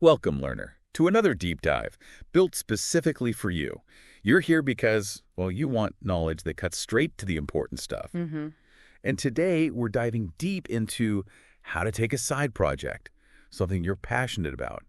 Welcome, learner, to another deep dive built specifically for you. You're here because, well, you want knowledge that cuts straight to the important stuff. And today, we're diving deep into how to take a side project, something you're passionate about,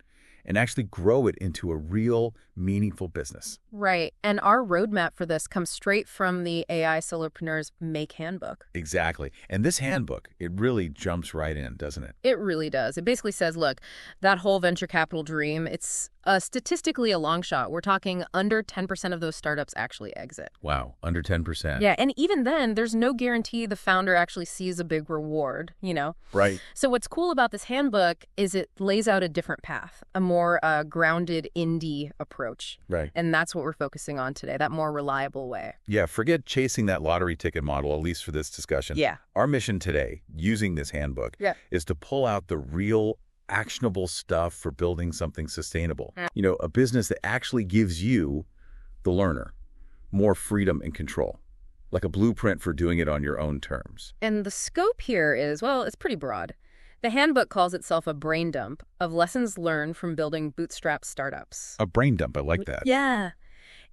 and actually grow it into a real, meaningful business. Right. And our roadmap for this comes straight from the AI Solopreneur's Make handbook. Exactly. And this handbook, it really jumps right in, doesn't it? It really does. It basically says, look, that whole venture capital dream, it's statistically a long shot. We're talking under 10% of those startups actually exit. Wow, under 10%. Yeah, and even then, there's no guarantee the founder actually sees a big reward, you know? Right. So what's cool about this handbook is it lays out a different path, a more grounded indie approach. Right. And that's what we're focusing on today, that more reliable way. Yeah, forget chasing that lottery ticket model, at least for this discussion. Yeah. Our mission today, using this handbook, is to pull out the real actionable stuff for building something sustainable. You know, a business that actually gives you, the learner, more freedom and control, like a blueprint for doing it on your own terms. And the scope here is, well, it's pretty broad. The handbook calls itself a brain dump of lessons learned from building bootstrap startups. A brain dump, I like that. Yeah.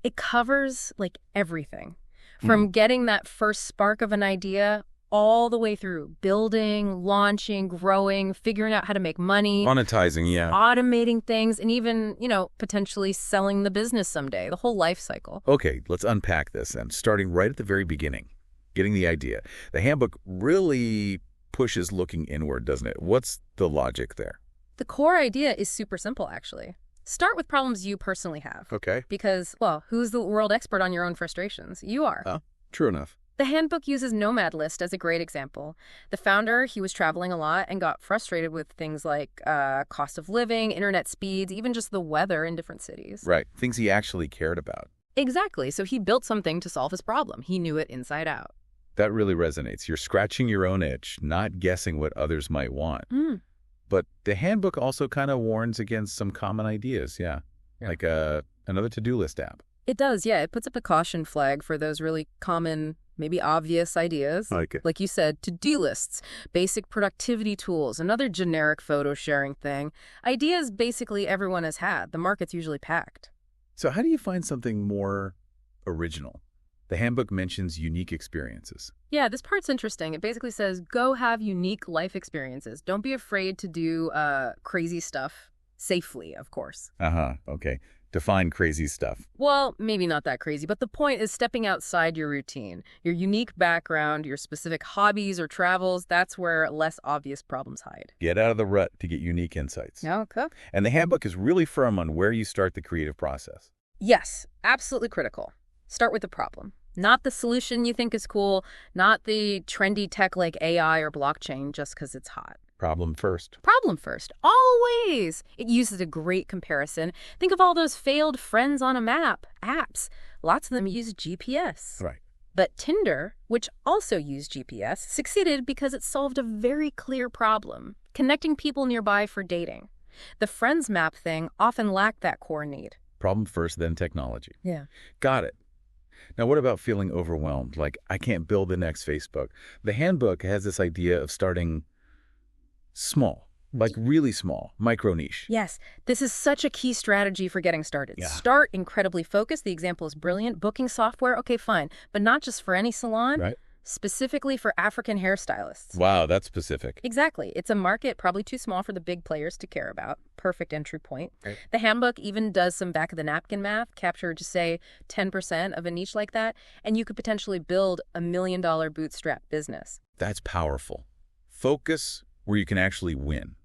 It covers, like, everything. From getting that first spark of an idea all the way through building, launching, growing, figuring out how to make money. Monetizing, yeah. Automating things, and even, you know, potentially selling the business someday, the whole life cycle. Okay, let's unpack this then, starting right at the very beginning, getting the idea. The handbook really pushes looking inward, doesn't it? What's the logic there? The core idea is super simple, actually. Start with problems you personally have. Okay. Because, well, who's the world expert on your own frustrations? You are. Oh, true enough. The handbook uses Nomad list as a great example. The founder, he was traveling a lot and got frustrated with things like cost of living, internet speeds, even just the weather in different cities. Right. Things he actually cared about. Exactly. So he built something to solve his problem. He knew it inside out. That really resonates. You're scratching your own itch, not guessing what others might want. But the handbook also kind of warns against some common ideas, like another to-do list app. It does, yeah. It puts up a caution flag for those really common, maybe obvious ideas. Like you said, to-do lists, basic productivity tools, another generic photo sharing thing. Ideas basically everyone has had. The market's usually packed. So how do you find something more original? The handbook mentions unique experiences. Yeah, this part's interesting. It basically says, go have unique life experiences. Don't be afraid to do crazy stuff safely, of course. Okay. Define crazy stuff. Well, maybe not that crazy, but the point is stepping outside your routine. Your unique background, your specific hobbies or travels, that's where less obvious problems hide. Get out of the rut to get unique insights. Okay. And the handbook is really firm on where you start the creative process. Yes, absolutely critical. Start with the problem. Not the solution you think is cool, not the trendy tech like AI or blockchain just because it's hot. Problem first. Problem first. Always. It uses a great comparison. Think of all those failed friends on a map, apps. Lots of them use GPS. Right. But Tinder, which also used GPS, succeeded because it solved a very clear problem, connecting people nearby for dating. The friends map thing often lacked that core need. Problem first, then technology. Yeah. Got it. Now, what about feeling overwhelmed? Like, I can't build the next Facebook. The handbook has this idea of starting small, like really small, micro niche. Yes, this is such a key strategy for getting started. Yeah. Start incredibly focused. The example is brilliant. Booking software, okay, fine. But not just for any salon. Right. Specifically for African hairstylists. Wow, that's specific. Exactly. It's a market probably too small for the big players to care about. Perfect entry point. Right. The handbook even does some back-of-the-napkin math, capture just say 10% of a niche like that, and you could potentially build $1 million bootstrap business. That's powerful. Focus where you can actually win.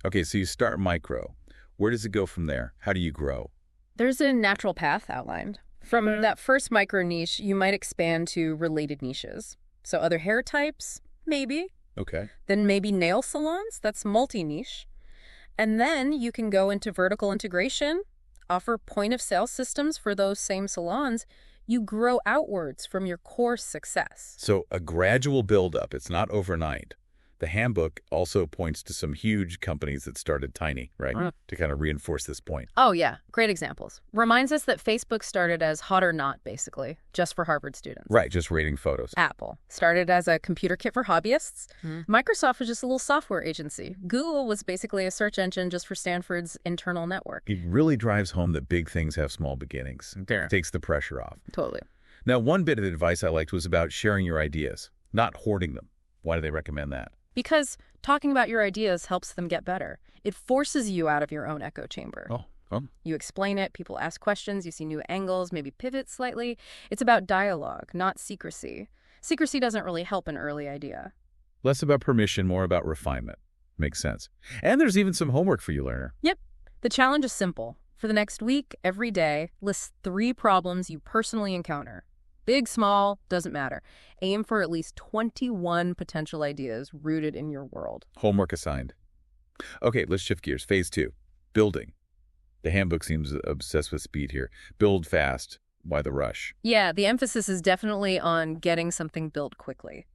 Okay, so you start micro. Where does it go from there? How do you grow? There's a natural path outlined. From that first micro niche, you might expand to related niches. So other hair types, maybe. Okay. Then maybe nail salons, that's multi-niche. And then you can go into vertical integration, offer point-of-sale systems for those same salons. You grow outwards from your core success. So a gradual buildup. It's not overnight. The handbook also points to some huge companies that started tiny, right? To kind of reinforce this point. Oh, yeah. Great examples. Reminds us that Facebook started as hot or not, basically, just for Harvard students. Right, just rating photos. Apple started as a computer kit for hobbyists. Microsoft was just a little software agency. Google was basically a search engine just for Stanford's internal network. It really drives home that big things have small beginnings. It takes the pressure off. Totally. Now, one bit of advice I liked was about sharing your ideas, not hoarding them. Why do they recommend that? Because talking about your ideas helps them get better. It forces you out of your own echo chamber. You explain it, people ask questions, you see new angles, maybe pivot slightly. It's about dialogue, not secrecy. Secrecy doesn't really help an early idea. Less about permission, more about refinement. Makes sense. And there's even some homework for you, learner. Yep. The challenge is simple. For the next week, every day, list 3 problems you personally encounter. Big, small, doesn't matter. Aim for at least 21 potential ideas rooted in your world. Homework assigned. Okay, let's shift gears. Phase 2, building. The handbook seems obsessed with speed here. Build fast. Why the rush? Yeah, the emphasis is definitely on getting something built quickly.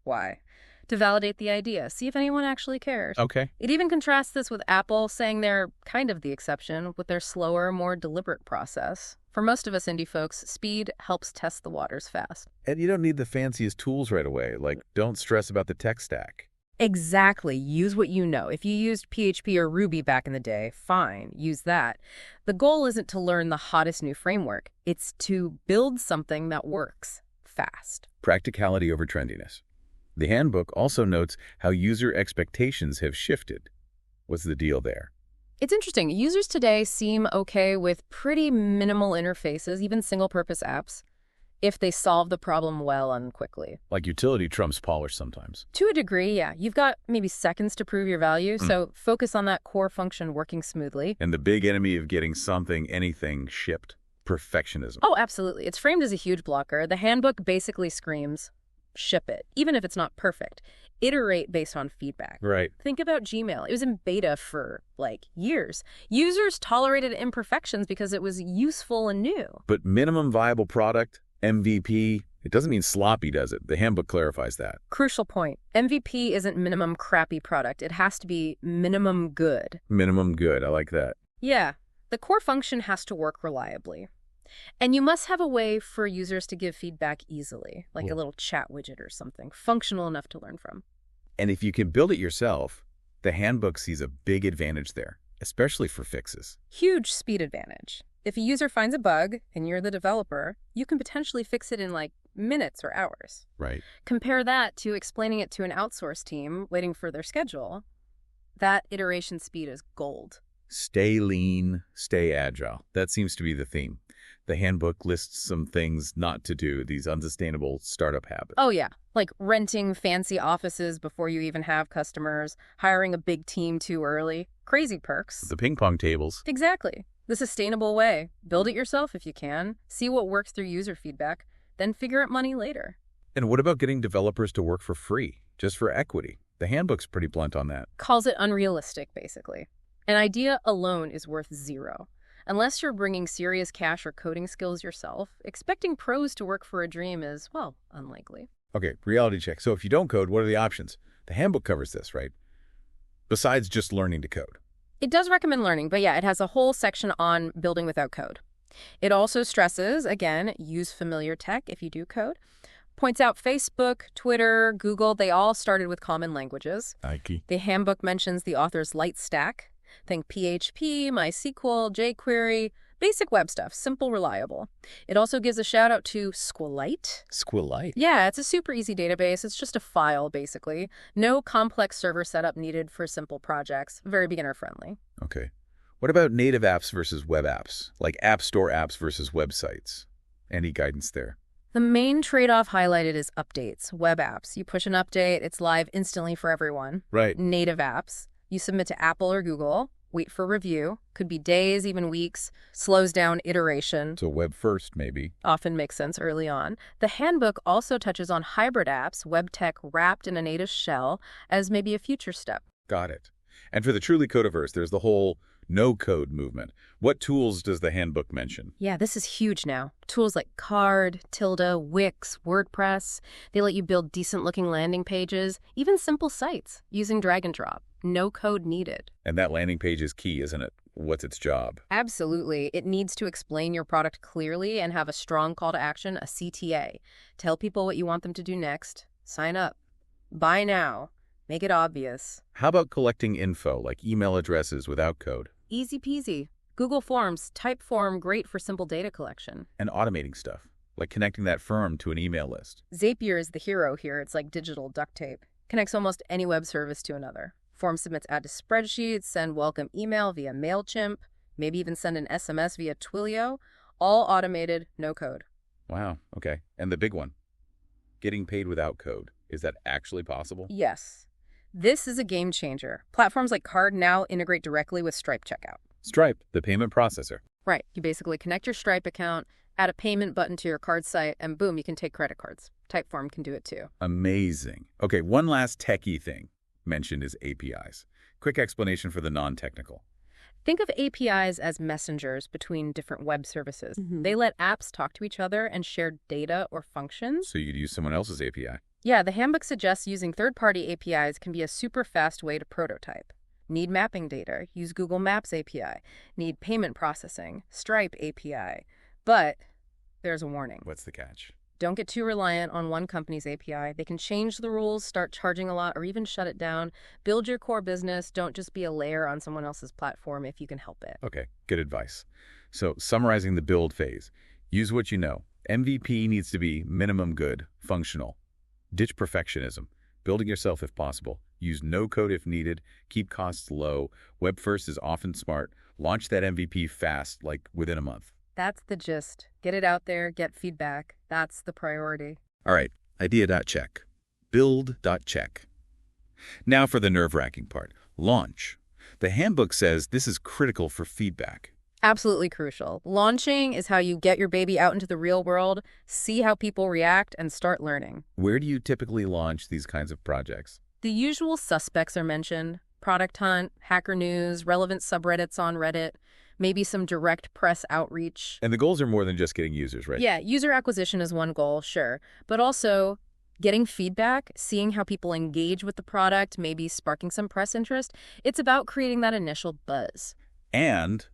Why? To validate the idea, see if anyone actually cares. Okay. It even contrasts this with Apple, saying they're kind of the exception with their slower, more deliberate process. For most of us indie folks, speed helps test the waters fast. And you don't need the fanciest tools right away. Like, don't stress about the tech stack. Exactly. Use what you know. If you used PHP or Ruby back in the day, fine, use that. The goal isn't to learn the hottest new framework. It's to build something that works fast. Practicality over trendiness. The handbook also notes how user expectations have shifted. What's the deal there? It's interesting. Users today seem okay with pretty minimal interfaces, even single-purpose apps, if they solve the problem well and quickly. Like utility trumps polish sometimes. To a degree, yeah. You've got maybe seconds to prove your value, so focus on that core function working smoothly. And the big enemy of getting something, anything shipped, perfectionism. Oh, absolutely. It's framed as a huge blocker. The handbook basically screams, ship it, even if it's not perfect. Iterate based on feedback. Right. Think about Gmail. It was in beta for, years. Users tolerated imperfections because it was useful and new. But minimum viable product, MVP, it doesn't mean sloppy, does it? The handbook clarifies that. Crucial point. MVP isn't minimum crappy product. It has to be minimum good. Minimum good. I like that. Yeah. The core function has to work reliably. And you must have a way for users to give feedback easily, like a little chat widget or something, functional enough to learn from. And if you can build it yourself, the handbook sees a big advantage there, especially for fixes. Huge speed advantage. If a user finds a bug and you're the developer, you can potentially fix it in minutes or hours. Right. Compare that to explaining it to an outsource team waiting for their schedule. That iteration speed is gold. Stay lean, stay agile. That seems to be the theme. The handbook lists some things not to do, these unsustainable startup habits. Oh, yeah. Like renting fancy offices before you even have customers, hiring a big team too early. Crazy perks. The ping pong tables. Exactly. The sustainable way. Build it yourself if you can. See what works through user feedback. Then figure out money later. And what about getting developers to work for free, just for equity? The handbook's pretty blunt on that. Calls it unrealistic, basically. An idea alone is worth zero. Unless you're bringing serious cash or coding skills yourself, expecting pros to work for a dream is, unlikely. Okay, reality check. So if you don't code, what are the options? The handbook covers this, right? Besides just learning to code. It does recommend learning, but yeah, it has a whole section on building without code. It also stresses, again, use familiar tech if you do code. Points out Facebook, Twitter, Google, they all started with common languages. Nike. The handbook mentions the author's light stack. Think PHP, MySQL, jQuery, basic web stuff, simple, reliable. It also gives a shout out to Squelite. Squelite? Yeah, it's a super easy database. It's just a file, basically. No complex server setup needed for simple projects. Very beginner friendly. Okay. What about native apps versus web apps? Like App Store apps versus websites? Any guidance there? The main trade-off highlighted is updates, web apps. You push an update, it's live instantly for everyone. Right. Native apps. You submit to Apple or Google, wait for review, could be days, even weeks, slows down iteration. So web first, maybe. Often makes sense early on. The handbook also touches on hybrid apps, web tech wrapped in a native shell, as maybe a future step. Got it. And for the truly codeverse, there's the whole No-code movement. What tools does the handbook mention? Yeah, this is huge now. Tools like Card, Tilda, Wix, WordPress. They let you build decent-looking landing pages, even simple sites, using drag and drop. No code needed. And that landing page is key, isn't it? What's its job? Absolutely. It needs to explain your product clearly and have a strong call to action, a CTA. Tell people what you want them to do next. Sign up. Buy now. Make it obvious. How about collecting info, like email addresses without code? Easy peasy. Google Forms, Typeform, great for simple data collection. And automating stuff, like connecting that firm to an email list. Zapier is the hero here. It's like digital duct tape. Connects almost any web service to another. Form submits add to spreadsheets, send welcome email via MailChimp, maybe even send an SMS via Twilio. All automated, no code. Wow, okay. And the big one, getting paid without code. Is that actually possible? Yes. This is a game changer. Platforms like Card now integrate directly with Stripe checkout. Stripe, the payment processor. Right. You basically connect your Stripe account, add a payment button to your card site, and boom, you can take credit cards. Typeform can do it too. Amazing. Okay, one last techie thing mentioned is APIs. Quick explanation for the non-technical. Think of APIs as messengers between different web services. They let apps talk to each other and share data or functions. So you'd use someone else's API. Yeah, the handbook suggests using third-party APIs can be a super fast way to prototype. Need mapping data? Use Google Maps API. Need payment processing? Stripe API. But there's a warning. What's the catch? Don't get too reliant on one company's API. They can change the rules, start charging a lot, or even shut it down. Build your core business. Don't just be a layer on someone else's platform if you can help it. Okay, good advice. So summarizing the build phase, use what you know. MVP needs to be minimum good, functional. Ditch perfectionism. Building yourself if possible. Use no code if needed. Keep costs low. Web first is often smart. Launch that MVP fast, like within a month. That's the gist. Get it out there, get feedback. That's the priority. All right, idea.check. Build.check. Now for the nerve-wracking part, launch. The handbook says this is critical for feedback. Absolutely crucial. Launching is how you get your baby out into the real world, see how people react, and start learning. Where do you typically launch these kinds of projects? The usual suspects are mentioned. Product Hunt, Hacker News, relevant subreddits on Reddit, maybe some direct press outreach. And the goals are more than just getting users, right? Yeah, user acquisition is one goal, sure. But also getting feedback, seeing how people engage with the product, maybe sparking some press interest. It's about creating that initial buzz. And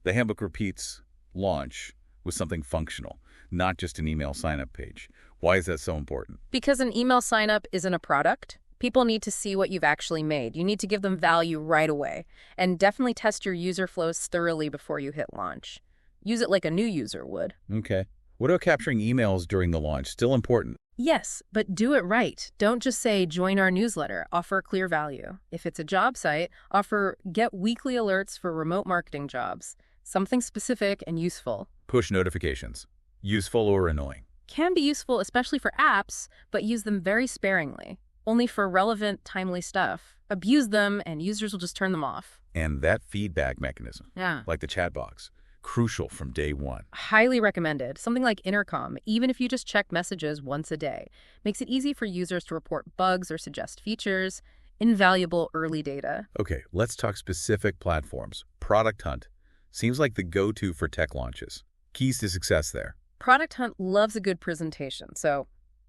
the handbook repeats launch with something functional, not just an email sign-up page. Why is that so important? Because an email sign-up isn't a product. People need to see what you've actually made. You need to give them value right away. And definitely test your user flows thoroughly before you hit launch. Use it like a new user would. Okay. What about capturing emails during the launch? Still important. Yes, but do it right. Don't just say, join our newsletter. Offer clear value. If it's a job site, offer get weekly alerts for remote marketing jobs. Something specific and useful. Push notifications. Useful or annoying? Can be useful, especially for apps, but use them very sparingly. Only for relevant, timely stuff. Abuse them, and users will just turn them off. And that feedback mechanism, Yeah. like the chat box, crucial from day one. Highly recommended. Something like Intercom, even if you just check messages once a day. Makes it easy for users to report bugs or suggest features. Invaluable early data. Okay, let's talk specific platforms. Product Hunt seems like the go-to for tech launches. Keys to success there. Product Hunt loves a good presentation, so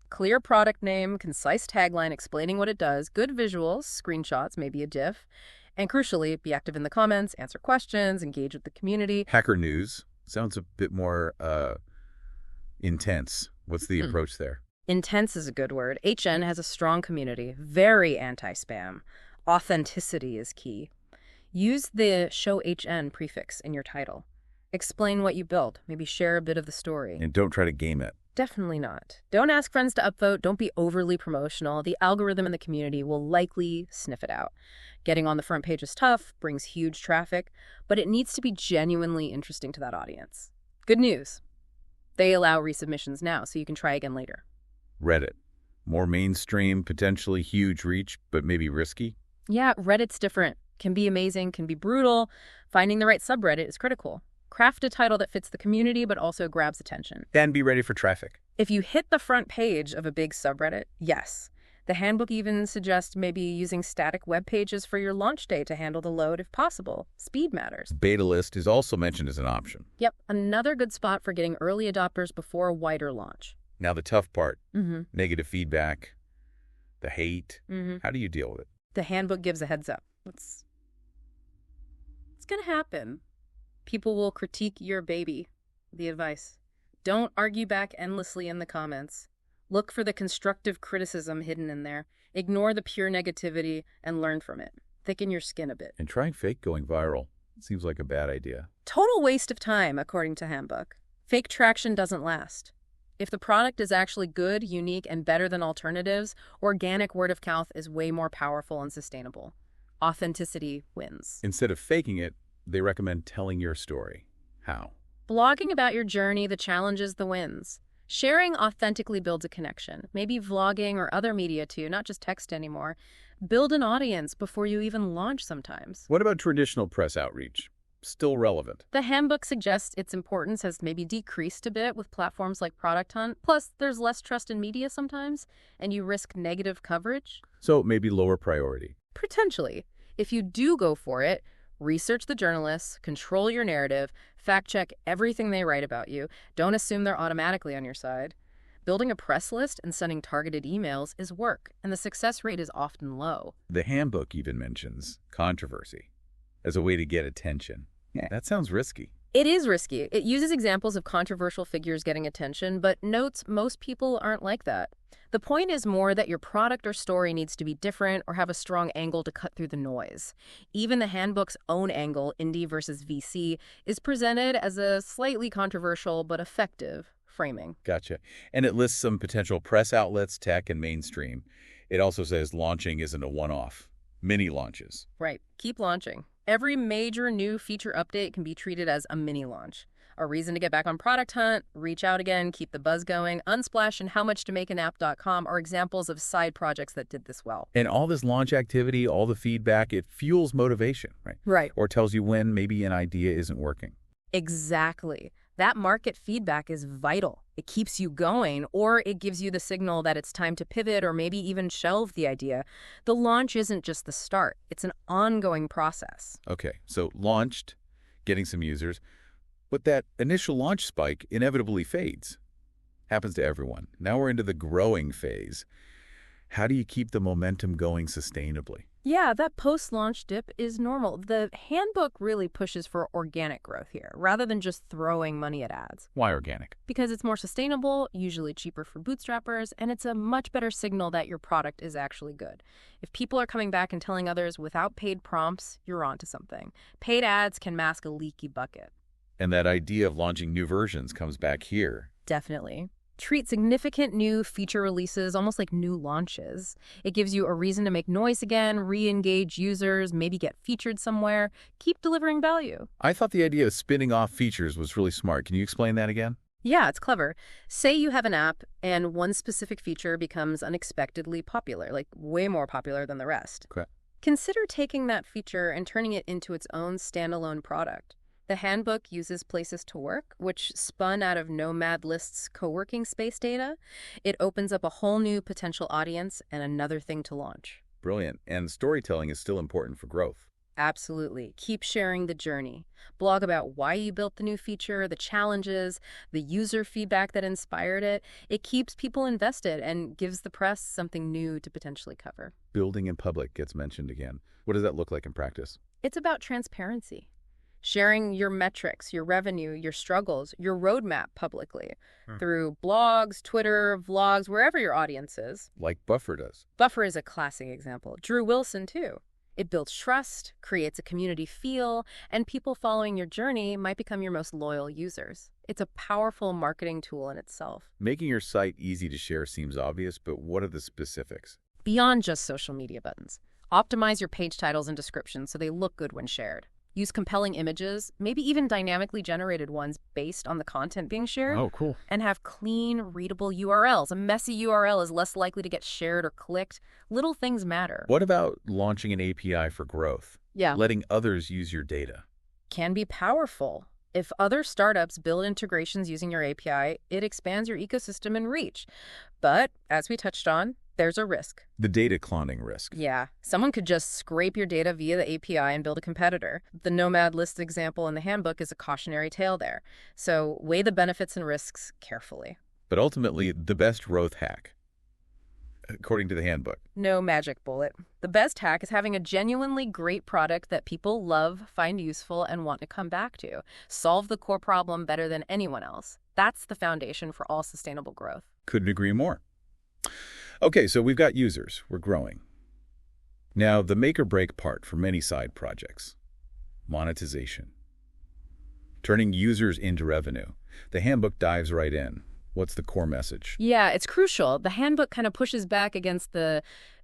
clear product name, concise tagline explaining what it does, good visuals, screenshots, maybe a GIF, and crucially, be active in the comments, answer questions, engage with the community. Hacker News sounds a bit more intense. What's the approach there? Intense is a good word. HN has a strong community, very anti-spam. Authenticity is key. Use the show HN prefix in your title. Explain what you built, maybe share a bit of the story. And don't try to game it. Definitely not. Don't ask friends to upvote. Don't be overly promotional. The algorithm in the community will likely sniff it out. Getting on the front page is tough, brings huge traffic, but it needs to be genuinely interesting to that audience. Good news. They allow resubmissions now, so you can try again later. Reddit. More mainstream, potentially huge reach, but maybe risky? Yeah, Reddit's different. Can be amazing, can be brutal. Finding the right subreddit is critical. Craft a title that fits the community but also grabs attention. And be ready for traffic. If you hit the front page of a big subreddit, yes, The handbook even suggests maybe using static web pages for your launch day to handle the load if possible. Speed matters. Beta list is also mentioned as an option. Yep, another good spot for getting early adopters before a wider launch. Now the tough part, negative feedback, the hate. How do you deal with it? The handbook gives a heads up. It's going to happen. People will critique your baby. The advice: don't argue back endlessly in the comments. Look for the constructive criticism hidden in there. Ignore the pure negativity and learn from it. Thicken your skin a bit. And trying fake going viral seems like a bad idea. Total waste of time, according to handbook. Fake traction doesn't last. If the product is actually good, unique, and better than alternatives, organic word of mouth is way more powerful and sustainable. Authenticity wins. Instead of faking it, they recommend telling your story. How? Blogging about your journey, the challenges, the wins. Sharing authentically builds a connection. Maybe vlogging or other media too, not just text anymore. Build an audience before you even launch sometimes. What about traditional press outreach? Still relevant. The handbook suggests its importance has maybe decreased a bit with platforms like Product Hunt. Plus, there's less trust in media sometimes, and you risk negative coverage. So maybe lower priority. Potentially. If you do go for it, research the journalists, control your narrative, fact-check everything they write about you. Don't assume they're automatically on your side. Building a press list and sending targeted emails is work, and the success rate is often low. The handbook even mentions controversy as a way to get attention. Yeah. That sounds risky. It is risky. It uses examples of controversial figures getting attention, but notes most people aren't like that. The point is more that your product or story needs to be different or have a strong angle to cut through the noise. Even the handbook's own angle, indie versus VC, is presented as a slightly controversial but effective framing. Gotcha. And it lists some potential press outlets, tech, and mainstream. It also says launching isn't a one-off. Mini launches. Right. Keep launching. Every major new feature update can be treated as a mini launch. A reason to get back on Product Hunt, reach out again, keep the buzz going. Unsplash and howmuchtomakeanapp.com are examples of side projects that did this well. And all this launch activity, all the feedback, it fuels motivation, right? Right. Or tells you when maybe an idea isn't working. Exactly. That market feedback is vital. It keeps you going, or it gives you the signal that it's time to pivot or maybe even shelve the idea. The launch isn't just the start. It's an ongoing process. Okay, so launched, getting some users, but that initial launch spike inevitably fades. Happens to everyone. Now we're into the growing phase. How do you keep the momentum going sustainably? Yeah, that post-launch dip is normal. The handbook really pushes for organic growth here, rather than just throwing money at ads. Why organic? Because it's more sustainable, usually cheaper for bootstrappers, and it's a much better signal that your product is actually good. If people are coming back and telling others without paid prompts, you're onto something. Paid ads can mask a leaky bucket. And that idea of launching new versions comes back here. Definitely. Treat significant new feature releases almost like new launches. It gives you a reason to make noise again, re-engage users, maybe get featured somewhere. Keep delivering value. I thought the idea of spinning off features was really smart. Can you explain that again? Yeah, it's clever. Say you have an app and one specific feature becomes unexpectedly popular, like way more popular than the rest. Okay. Consider taking that feature and turning it into its own standalone product. The handbook uses Places to Work, which spun out of Nomad List's co-working space data. It opens up a whole new potential audience and another thing to launch. Brilliant. And storytelling is still important for growth. Absolutely. Keep sharing the journey. Blog about why you built the new feature, the challenges, the user feedback that inspired it. It keeps people invested and gives the press something new to potentially cover. Building in public gets mentioned again. What does that look like in practice? It's about transparency. Sharing your metrics, your revenue, your struggles, your roadmap publicly through blogs, Twitter, vlogs, wherever your audience is. Like Buffer does. Buffer is a classic example. Drew Wilson, too. It builds trust, creates a community feel, and people following your journey might become your most loyal users. It's a powerful marketing tool in itself. Making your site easy to share seems obvious, but what are the specifics? Beyond just social media buttons, optimize your page titles and descriptions so they look good when shared. Use compelling images, maybe even dynamically generated ones based on the content being shared. Oh, cool. And have clean, readable URLs. A messy URL is less likely to get shared or clicked. Little things matter. What about launching an API for growth? Yeah. Letting others use your data. Can be powerful. If other startups build integrations using your API, it expands your ecosystem and reach. But, as we touched on, There's a risk. The data cloning risk. Yeah. Someone could just scrape your data via the API and build a competitor. The Nomad list example in the handbook is a cautionary tale there. So weigh the benefits and risks carefully. But ultimately, the best growth hack, according to the handbook. No magic bullet. The best hack is having a genuinely great product that people love, find useful, and want to come back to. Solve the core problem better than anyone else. That's the foundation for all sustainable growth. Couldn't agree more. Okay, so we've got users. We're growing. Now, the make or break part for many side projects. Monetization. Turning users into revenue. The handbook dives right in. What's the core message? Yeah, it's crucial. The handbook kind of pushes back against the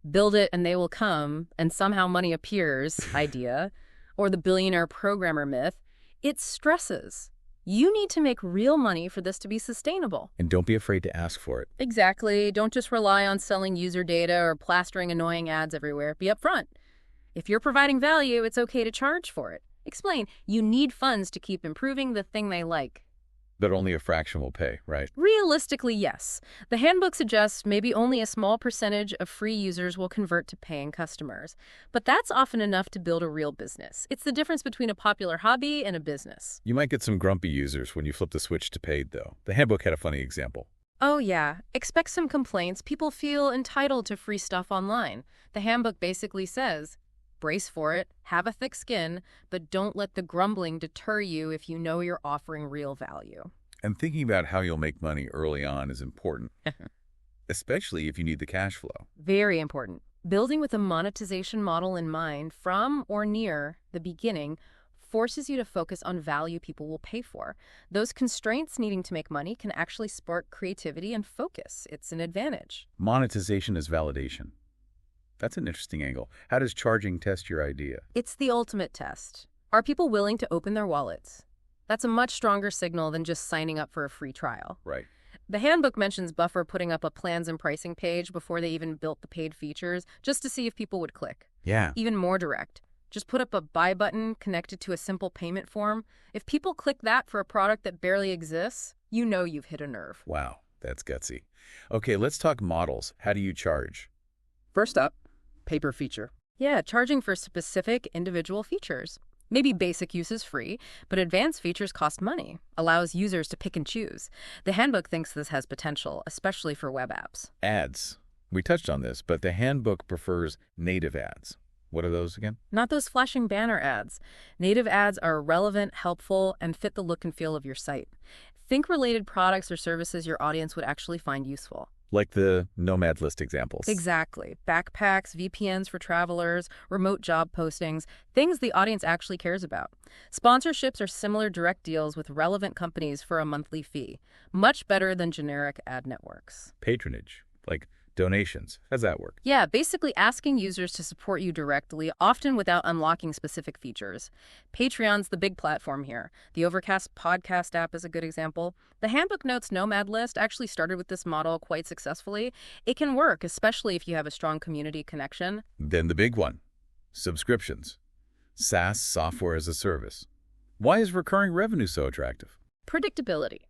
build it and they will come and somehow money appears idea, or the billionaire programmer myth. It stresses. You need to make real money for this to be sustainable. And don't be afraid to ask for it. Exactly. Don't just rely on selling user data or plastering annoying ads everywhere. Be upfront. If you're providing value, it's okay to charge for it. Explain, you need funds to keep improving the thing they like. But only a fraction will pay, right? Realistically, yes. The handbook suggests maybe only a small percentage of free users will convert to paying customers. But that's often enough to build a real business. It's the difference between a popular hobby and a business. You might get some grumpy users when you flip the switch to paid, though. The handbook had a funny example. Oh, yeah. Expect some complaints. People feel entitled to free stuff online. The handbook basically says, brace for it, have a thick skin, but don't let the grumbling deter you if you know you're offering real value. And thinking about how you'll make money early on is important, especially if you need the cash flow. Very important. Building with a monetization model in mind from or near the beginning forces you to focus on value people will pay for. Those constraints needing to make money can actually spark creativity and focus. It's an advantage. Monetization is validation. That's an interesting angle. How does charging test your idea? It's the ultimate test. Are people willing to open their wallets? That's a much stronger signal than just signing up for a free trial. Right. The handbook mentions Buffer putting up a plans and pricing page before they even built the paid features, just to see if people would click. Yeah. Even more direct. Just put up a buy button connected to a simple payment form. If people click that for a product that barely exists, you know you've hit a nerve. Wow, that's gutsy. Okay, let's talk models. How do you charge? First up, paper feature. Yeah, charging for specific individual features. Maybe basic use is free, but advanced features cost money, allows users to pick and choose. The handbook thinks this has potential, especially for web apps. Ads. We touched on this, but the handbook prefers native ads. What are those again? Not those flashing banner ads. Native ads are relevant, helpful, and fit the look and feel of your site. Think related products or services your audience would actually find useful. Like the Nomad list examples. Exactly. Backpacks, VPNs for travelers, remote job postings, things the audience actually cares about. Sponsorships are similar direct deals with relevant companies for a monthly fee. Much better than generic ad networks. Patronage, like donations. How's that work? Yeah, basically asking users to support you directly, often without unlocking specific features. Patreon's the big platform here. The Overcast podcast app is a good example. The handbook notes Nomad list actually started with this model quite successfully. It can work, especially if you have a strong community connection. Then the big one, subscriptions. SaaS, software as a service. Why is recurring revenue so attractive? Predictability.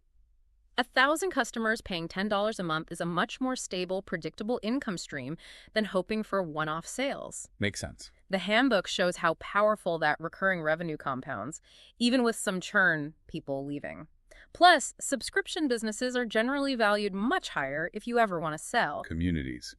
1,000 customers paying $10 a month is a much more stable, predictable income stream than hoping for one-off sales. Makes sense. The handbook shows how powerful that recurring revenue compounds, even with some churn people leaving. Plus, subscription businesses are generally valued much higher if you ever want to sell. Communities.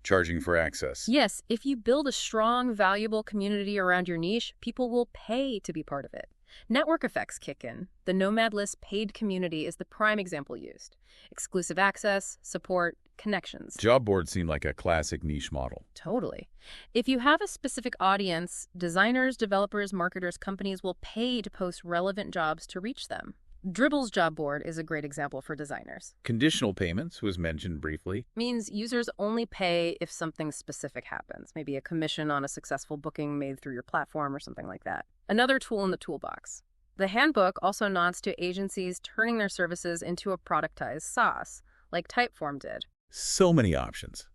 Charging for access. Yes, if you build a strong, valuable community around your niche, people will pay to be part of it. Network effects kick in. The Nomad list paid community is the prime example used. Exclusive access, support, connections. Job boards seem like a classic niche model. Totally. If you have a specific audience, designers, developers, marketers, companies will pay to post relevant jobs to reach them. Dribble's job board is a great example for designers. Conditional payments was mentioned briefly. Means users only pay if something specific happens, maybe a commission on a successful booking made through your platform or something like that. Another tool in the toolbox. The handbook also nods to agencies turning their services into a productized SaaS, like Typeform did. So many options.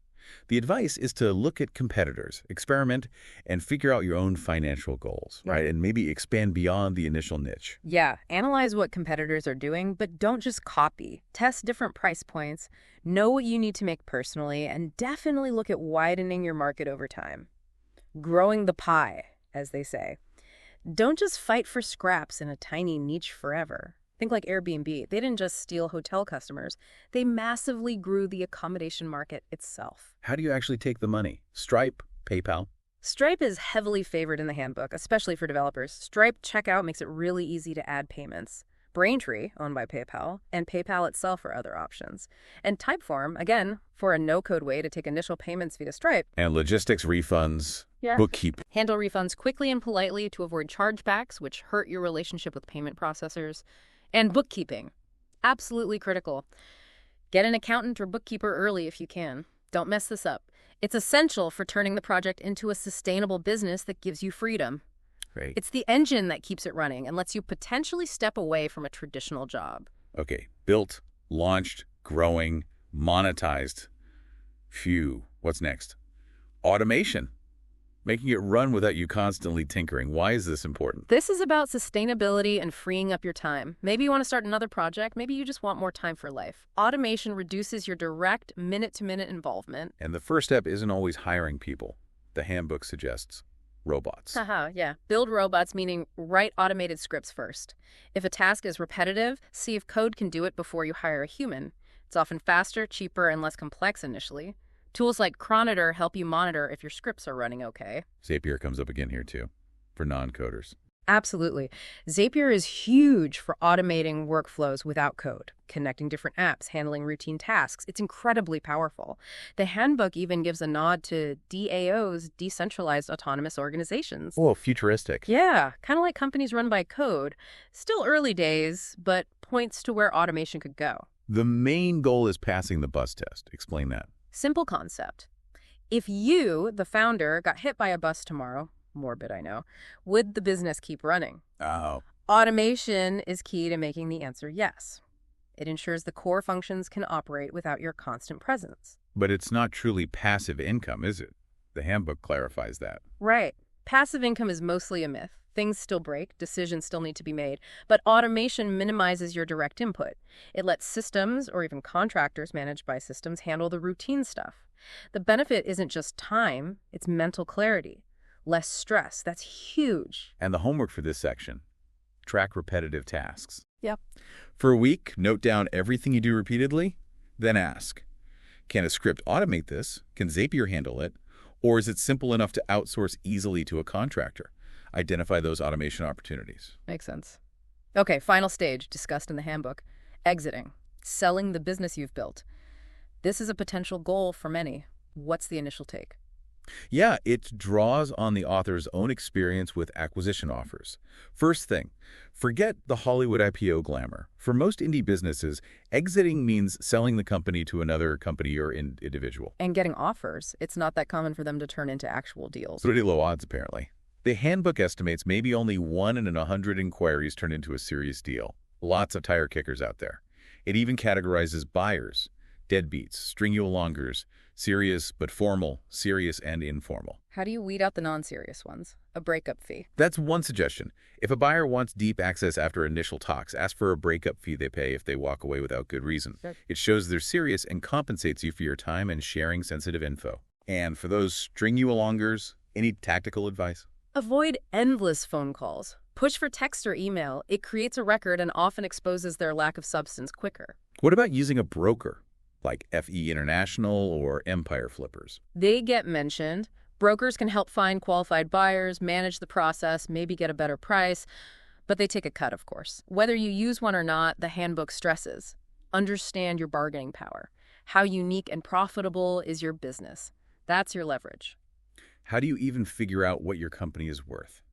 The advice is to look at competitors, experiment, and figure out your own financial goals, right? And maybe expand beyond the initial niche. Yeah, analyze what competitors are doing, but don't just copy. Test different price points, know what you need to make personally, and definitely look at widening your market over time. Growing the pie, as they say. Don't just fight for scraps in a tiny niche forever. Think like Airbnb. They didn't just steal hotel customers. They massively grew the accommodation market itself. How do you actually take the money? Stripe? PayPal? Stripe is heavily favored in the handbook, especially for developers. Stripe checkout makes it really easy to add payments. Braintree, owned by PayPal, and PayPal itself are other options. And Typeform, again, for a no-code way to take initial payments via Stripe. And logistics, refunds, bookkeeping. Handle refunds quickly and politely to avoid chargebacks, which hurt your relationship with payment processors. And bookkeeping. Absolutely critical. Get an accountant or bookkeeper early if you can. Don't mess this up. It's essential for turning the project into a sustainable business that gives you freedom. Great. It's the engine that keeps it running and lets you potentially step away from a traditional job. Okay, built, launched, growing, monetized. Phew, what's next? Automation. Making it run without you constantly tinkering. Why is this important? This is about sustainability and freeing up your time. Maybe you want to start another project. Maybe you just want more time for life. Automation reduces your direct minute-to-minute involvement. And the first step isn't always hiring people. The handbook suggests robots. Yeah. Build robots, meaning write automated scripts first. If a task is repetitive, see if code can do it before you hire a human. It's often faster, cheaper, and less complex initially. Tools like Chronitor help you monitor if your scripts are running okay. Zapier comes up again here too, for non-coders. Absolutely. Zapier is huge for automating workflows without code, connecting different apps, handling routine tasks. It's incredibly powerful. The handbook even gives a nod to DAOs, decentralized autonomous organizations. Oh, futuristic. Yeah, kind of like companies run by code. Still early days, but points to where automation could go. The main goal is passing the bus test. Explain that. Simple concept. If you, the founder, got hit by a bus tomorrow, morbid I know, would the business keep running? Oh. Automation is key to making the answer yes. It ensures the core functions can operate without your constant presence. But it's not truly passive income, is it? The handbook clarifies that. Right. Passive income is mostly a myth. Things still break, decisions still need to be made, but automation minimizes your direct input. It lets systems, or even contractors managed by systems, handle the routine stuff. The benefit isn't just time, it's mental clarity. Less stress, that's huge. And the homework for this section, track repetitive tasks. Yep. For a week, note down everything you do repeatedly, then ask, can a script automate this? Can Zapier handle it? Or is it simple enough to outsource easily to a contractor? Identify those automation opportunities. Makes sense. Okay, final stage, discussed in the handbook. Exiting. Selling the business you've built. This is a potential goal for many. What's the initial take? Yeah, it draws on the author's own experience with acquisition offers. First thing, forget the Hollywood IPO glamour. For most indie businesses, exiting means selling the company to another company or individual. And getting offers. It's not that common for them to turn into actual deals. Pretty low odds, apparently. The handbook estimates maybe only 1 in 100 inquiries turn into a serious deal. Lots of tire kickers out there. It even categorizes buyers, deadbeats, string-you-alongers, serious but formal, serious and informal. How do you weed out the non-serious ones? A breakup fee. That's one suggestion. If a buyer wants deep access after initial talks, ask for a breakup fee they pay if they walk away without good reason. Sure. It shows they're serious and compensates you for your time and sharing sensitive info. And for those string-you-alongers, any tactical advice? Avoid endless phone calls. Push for text or email. It creates a record and often exposes their lack of substance quicker. What about using a broker, like FE International or Empire Flippers? They get mentioned. Brokers can help find qualified buyers, manage the process, maybe get a better price, but they take a cut, of course. Whether you use one or not, the handbook stresses. Understand your bargaining power. How unique and profitable is your business? That's your leverage. How do you even figure out what your company is worth?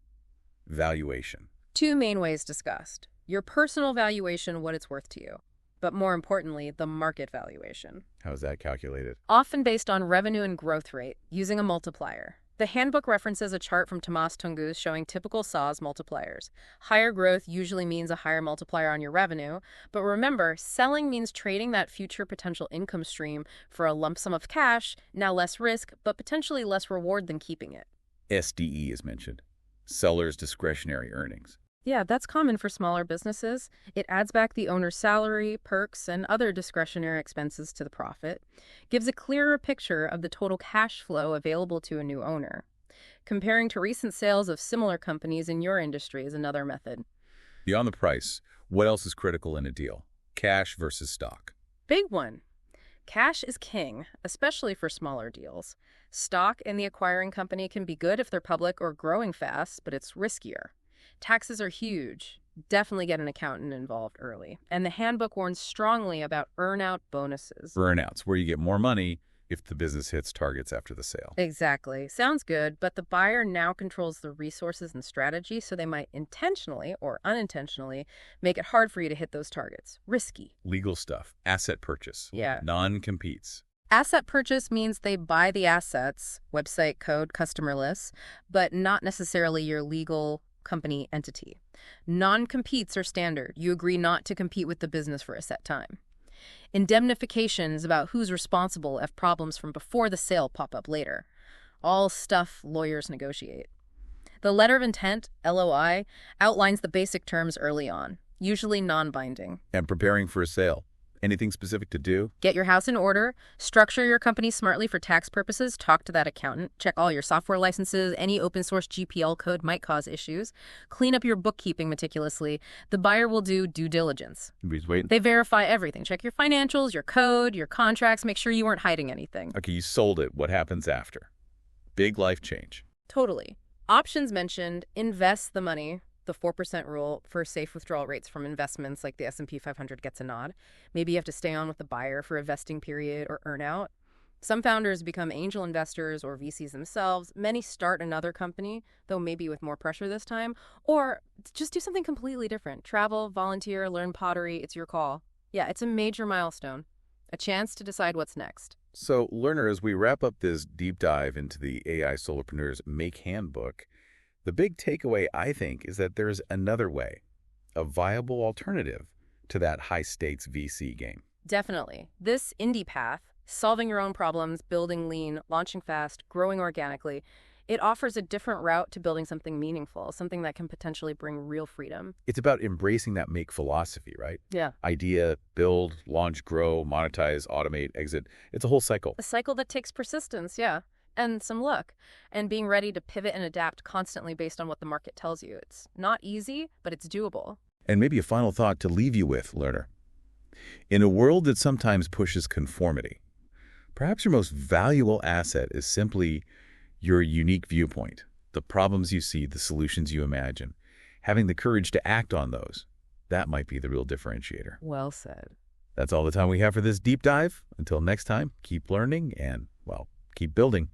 Valuation. Two main ways discussed. Your personal valuation, what it's worth to you. But more importantly, the market valuation. How is that calculated? Often based on revenue and growth rate, using a multiplier. The handbook references a chart from Tomas Tungus showing typical SaaS multipliers. Higher growth usually means a higher multiplier on your revenue, but remember, selling means trading that future potential income stream for a lump sum of cash, now less risk, but potentially less reward than keeping it. SDE is mentioned. Seller's discretionary earnings. Yeah, that's common for smaller businesses. It adds back the owner's salary, perks, and other discretionary expenses to the profit, gives a clearer picture of the total cash flow available to a new owner. Comparing to recent sales of similar companies in your industry is another method. Beyond the price, what else is critical in a deal? Cash versus stock. Big one. Cash is king, especially for smaller deals. Stock in the acquiring company can be good if they're public or growing fast, but it's riskier. Taxes are huge. Definitely get an accountant involved early. And the handbook warns strongly about earn-out bonuses. Earn-outs, where you get more money if the business hits targets after the sale. Exactly. Sounds good, but the buyer now controls the resources and strategy, so they might intentionally or unintentionally make it hard for you to hit those targets. Risky. Legal stuff, asset purchase, Yeah. non-competes. Asset purchase means they buy the assets, website code, customer lists, but not necessarily your legal company entity. Non-competes are standard. You agree not to compete with the business for a set time. Indemnification is about who's responsible if problems from before the sale pop up later. All stuff lawyers negotiate. The letter of intent, LOI, outlines the basic terms early on, usually non-binding. And preparing for a sale. Anything specific to do? Get your house in order, structure your company smartly for tax purposes, talk to that accountant, check all your software licenses, any open source GPL code might cause issues, clean up your bookkeeping meticulously. The buyer will do due diligence. He's waiting. They verify everything. Check your financials, your code, your contracts, make sure you weren't hiding anything. Okay, you sold it. What happens after? Big life change. Totally. Options mentioned, invest the money. The 4% rule for safe withdrawal rates from investments like the S&P 500 gets a nod. Maybe you have to stay on with the buyer for a vesting period or earn-out. Some founders become angel investors or VCs themselves. Many start another company, though maybe with more pressure this time. Or just do something completely different. Travel, volunteer, learn pottery. It's your call. Yeah, it's a major milestone. A chance to decide what's next. So, learner, as we wrap up this deep dive into the AI Solopreneur's Make Handbook, the big takeaway, I think, is that there's another way, a viable alternative to that high-stakes VC game. Definitely. This indie path, solving your own problems, building lean, launching fast, growing organically, it offers a different route to building something meaningful, something that can potentially bring real freedom. It's about embracing that make philosophy, right? Yeah. Idea, build, launch, grow, monetize, automate, exit. It's a whole cycle. A cycle that takes persistence, yeah. And some luck, and being ready to pivot and adapt constantly based on what the market tells you. It's not easy, but it's doable. And maybe a final thought to leave you with, learner. In a world that sometimes pushes conformity, perhaps your most valuable asset is simply your unique viewpoint, the problems you see, the solutions you imagine. Having the courage to act on those, that might be the real differentiator. Well said. That's all the time we have for this deep dive. Until next time, keep learning and, well, keep building.